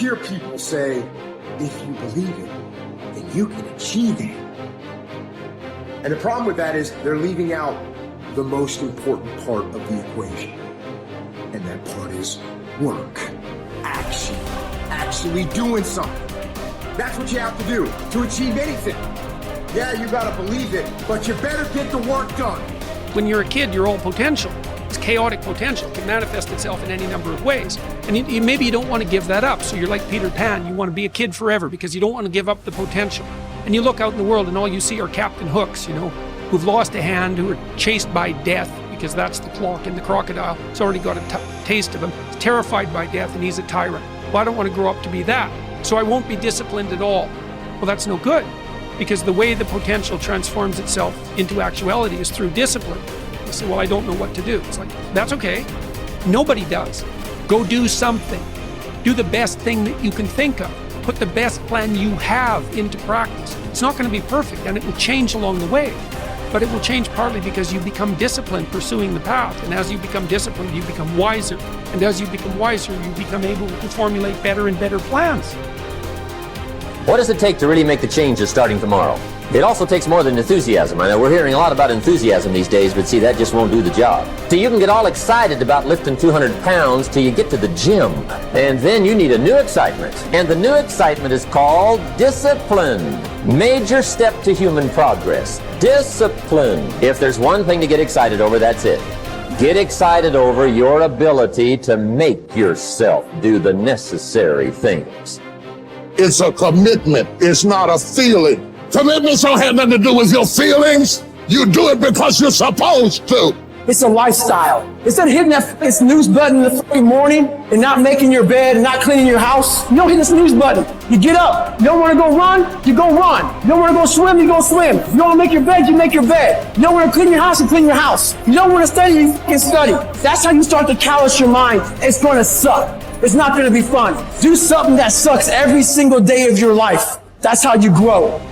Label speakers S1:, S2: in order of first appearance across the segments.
S1: hear people say, if you believe it, then you can achieve it. And the problem with that is they're leaving out the most important part of the equation. And that part is work, action, actually doing something. That's what you have to do to achieve anything. Yeah, you gotta believe it, but you better get the work done.
S2: When you're a kid, you're all potential. It's chaotic potential. It can manifest itself in any number of ways. And maybe you don't want to give that up. So you're like Peter Pan. You want to be a kid forever because you don't want to give up the potential. And you look out in the world and all you see are Captain Hooks, who've lost a hand, who are chased by death because that's the clock in the crocodile. It's already got a taste of him. He's terrified by death and he's a tyrant. Well, I don't want to grow up to be that. So I won't be disciplined at all. Well, that's no good because the way the potential transforms itself into actuality is through discipline. You say, well, I don't know what to do. It's like, that's okay. Nobody does. Go do something. Do the best thing that you can think of. Put the best plan you have into practice. It's not going to be perfect and it will change along the way, but it will change partly because you become disciplined pursuing the path. And as you become disciplined, you become wiser. And as you become wiser, you become able to formulate better and better plans.
S3: What does it take to really make the changes starting tomorrow? It also takes more than enthusiasm. I know we're hearing a lot about enthusiasm these days, but see, that just won't do the job. So you can get all excited about lifting 200 pounds till you get to the gym. And then you need a new excitement. And the new excitement is called discipline. Major step to human progress. Discipline. If there's one thing to get excited over, that's it. Get excited over your ability to make yourself do the necessary things.
S4: It's a commitment. It's not a feeling. Commitments don't have nothing to do with your feelings. You do it because you're supposed to.
S5: It's a lifestyle. Instead of hitting that snooze button in the fucking morning and not making your bed and not cleaning your house, you don't hit the snooze button. You get up. You don't want to go run, you go run. You don't want to go swim, you go swim. You don't want to make your bed, you make your bed. You don't want to clean your house, you clean your house. You don't want to study, you fucking study. That's how you start to callous your mind. It's going to suck. It's not going to be fun. Do something that sucks every single day of your life. That's how you grow.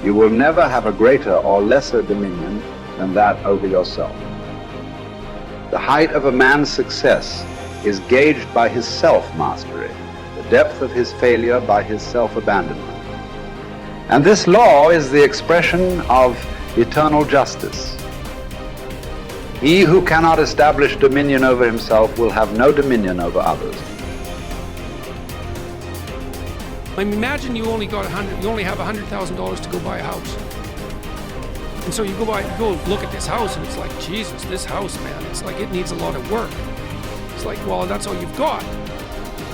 S6: You will never have a greater or lesser dominion than that over yourself. The height of a man's success is gauged by his self-mastery, the depth of his failure by his self-abandonment. And this law is the expression of eternal justice. He who cannot establish dominion over himself will have no dominion over others.
S2: I mean, imagine you only have $100,000 to go buy a house. And so you go look at this house and it's like, Jesus, this house, man, it's like it needs a lot of work. It's like, well, that's all you've got.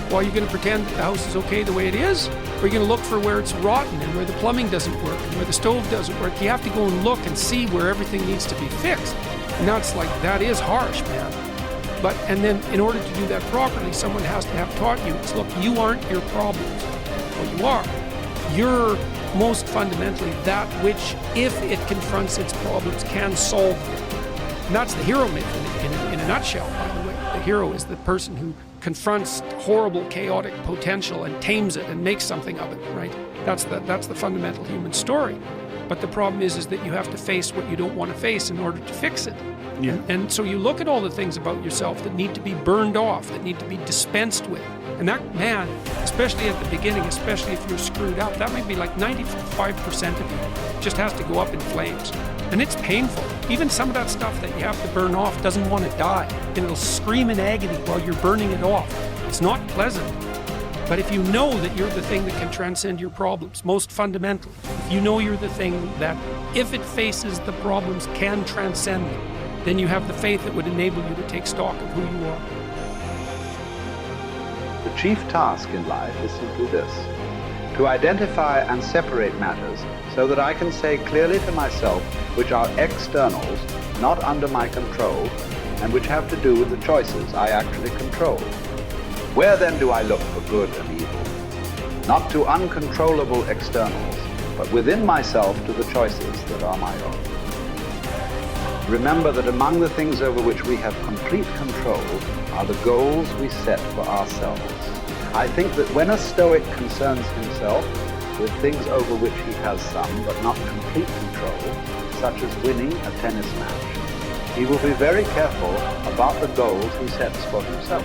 S2: Well, are you going to pretend that the house is okay the way it is? Or are you going to look for where it's rotten and where the plumbing doesn't work and where the stove doesn't work? You have to go and look and see where everything needs to be fixed. And now it's like, that is harsh, man. And then in order to do that properly, someone has to have taught you, it's, look, you aren't your problems. Well, you are. You're most fundamentally that which, if it confronts its problems, can solve them. And that's the hero myth in a nutshell, by the way. The hero is the person who confronts horrible, chaotic potential and tames it and makes something of it, right? That's the fundamental human story. But the problem is that you have to face what you don't want to face in order to fix it. Yeah. And so you look at all the things about yourself that need to be burned off, that need to be dispensed with. And that, man, especially at the beginning, especially if you're screwed up, that might be like 95% of you just has to go up in flames. And it's painful. Even some of that stuff that you have to burn off doesn't want to die. And it'll scream in agony while you're burning it off. It's not pleasant. But if you know that you're the thing that can transcend your problems, most fundamentally, if you know you're the thing that, if it faces the problems, can transcend them, then you have the faith that would enable you to take stock of who you are.
S6: The chief task in life is simply this: to identify and separate matters so that I can say clearly to myself which are externals, not under my control, and which have to do with the choices I actually control. Where then do I look for good and evil? Not to uncontrollable externals, but within myself to the choices that are my own. Remember that among the things over which we have complete control are the goals we set for ourselves. I think that when a Stoic concerns himself with things over which he has some but not complete control, such as winning a tennis match, he will be very careful about the goals he sets for himself.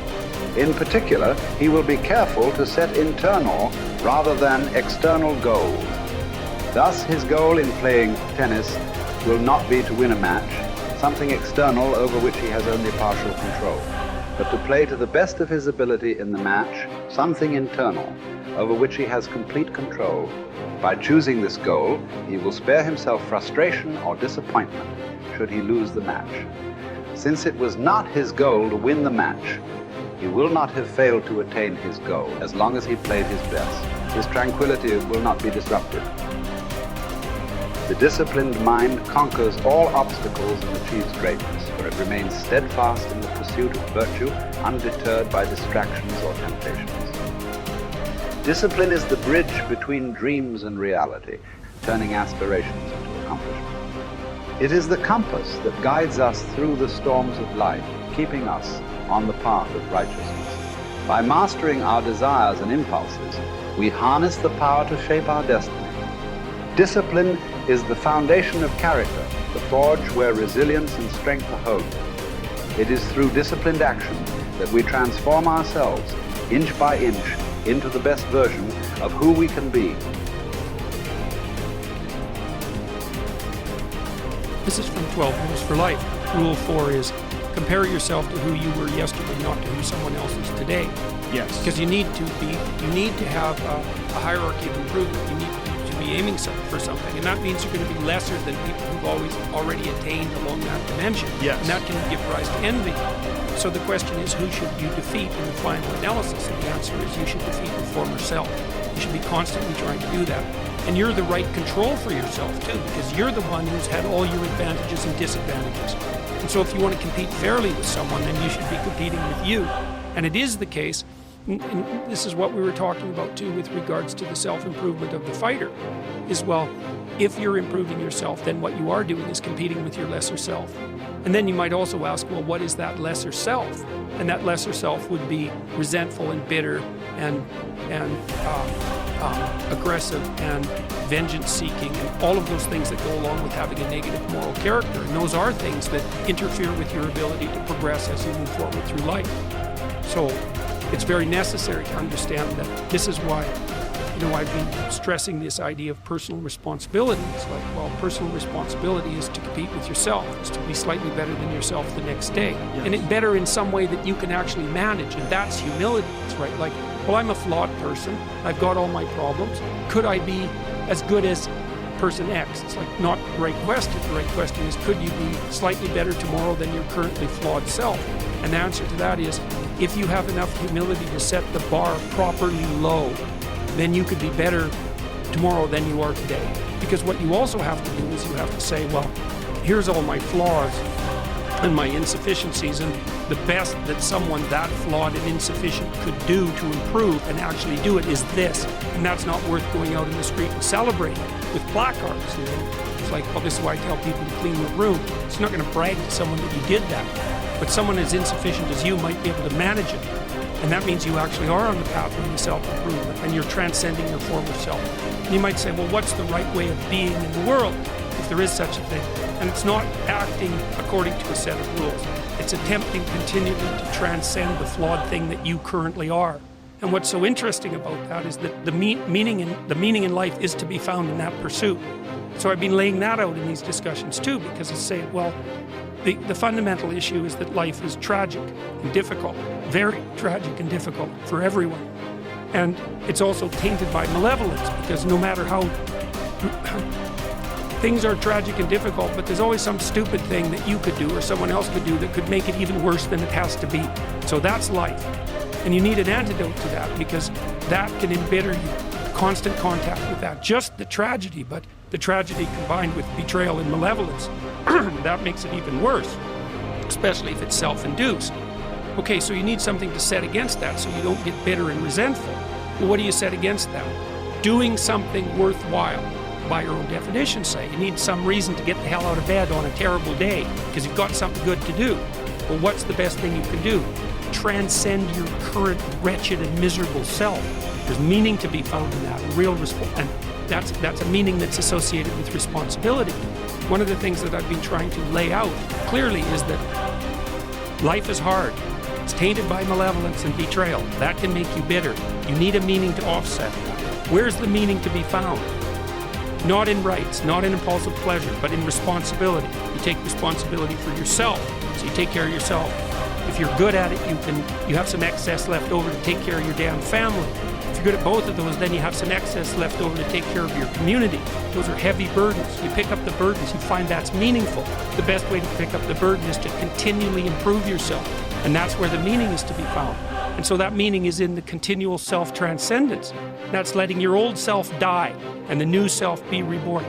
S6: In particular, he will be careful to set internal rather than external goals. Thus, his goal in playing tennis will not be to win a match, something external over which he has only partial control, but to play to the best of his ability in the match, something internal over which he has complete control. By choosing this goal, he will spare himself frustration or disappointment should he lose the match. Since it was not his goal to win the match, he will not have failed to attain his goal as long as he played his best. His tranquility will not be disrupted. The disciplined mind conquers all obstacles and achieves greatness, for it remains steadfast in the pursuit of virtue, undeterred by distractions or temptations. Discipline is the bridge between dreams and reality, turning aspirations into accomplishment. It is the compass that guides us through the storms of life, keeping us on the path of righteousness. By mastering our desires and impulses, we harness the power to shape our destiny. Discipline is the foundation of character, the forge where resilience and strength are honed. It is through disciplined action that we transform ourselves, inch by inch, into the best version of who we can be.
S2: This is from 12 Rules for Life. Rule 4 is compare yourself to who you were yesterday, not to who someone else is today.
S7: Yes.
S2: Because you need to have a hierarchy of improvement. You need to be aiming for something, and that means you're going to be lesser than people who've already attained along that dimension.
S7: Yes.
S2: And that can give rise to envy. So the question is, who should you defeat in the final analysis? And the answer is you should defeat your former self. You should be constantly trying to do that. And you're the right control for yourself too, because you're the one who's had all your advantages and disadvantages. And so if you want to compete fairly with someone, then you should be competing with you. And it is the case, and this is what we were talking about too with regards to the self-improvement of the fighter, is, well, if you're improving yourself, then what you are doing is competing with your lesser self. And then you might also ask, well, what is that lesser self? And that lesser self would be resentful and bitter and aggressive and vengeance-seeking and all of those things that go along with having a negative moral character. And those are things that interfere with your ability to progress as you move forward through life. So it's very necessary to understand that this is why, I've been stressing this idea of personal responsibility. It's like, well, personal responsibility is to compete with yourself, is to be slightly better than yourself the next day.
S7: Yes.
S2: And it better in some way that you can actually manage, and that's humility. It's right, like, well, I'm a flawed person. I've got all my problems. Could I be as good as person X? It's like not the right question. The right question is, could you be slightly better tomorrow than your currently flawed self? And the answer to that is, if you have enough humility to set the bar properly low, then you could be better tomorrow than you are today. Because what you also have to do is you have to say, well, here's all my flaws and my insufficiencies, and the best that someone that flawed and insufficient could do to improve and actually do it is this. And that's not worth going out in the street and celebrating with placards. It's like, well, this is why I tell people to clean the room. It's not going to brag to someone that you did that. But someone as insufficient as you might be able to manage it. And that means you actually are on the pathway to self-improvement, and you're transcending your former self. And you might say, well, what's the right way of being in the world, if there is such a thing? And it's not acting according to a set of rules. It's attempting continually to transcend the flawed thing that you currently are. And what's so interesting about that is that the meaning in life is to be found in that pursuit. So I've been laying that out in these discussions too, because I say, well, the fundamental issue is that life is tragic and difficult, very tragic and difficult for everyone. And it's also tainted by malevolence, because no matter how things are tragic and difficult, but there's always some stupid thing that you could do or someone else could do that could make it even worse than it has to be. So that's life. And you need an antidote to that, because that can embitter you. Constant contact with that. Just the tragedy, but the tragedy combined with betrayal and malevolence, that makes it even worse, especially if it's self-induced. Okay, so you need something to set against that so you don't get bitter and resentful. Well, what do you set against that? Doing something worthwhile. By your own definition, say. You need some reason to get the hell out of bed on a terrible day because you've got something good to do. Well, what's the best thing you can do? Transcend your current wretched and miserable self. There's meaning to be found in that, and that's a meaning that's associated with responsibility. One of the things that I've been trying to lay out clearly is that life is hard. It's tainted by malevolence and betrayal. That can make you bitter. You need a meaning to offset. Where's the meaning to be found? Not in rights, not in impulsive pleasure, but in responsibility. You take responsibility for yourself, so you take care of yourself. If you're good at it, you have some excess left over to take care of your damn family. If you're good at both of those, then you have some excess left over to take care of your community. Those are heavy burdens. You pick up the burdens, you find that's meaningful. The best way to pick up the burden is to continually improve yourself. And that's where the meaning is to be found. And so that meaning is in the continual self-transcendence. That's letting your old self die and the new self be reborn.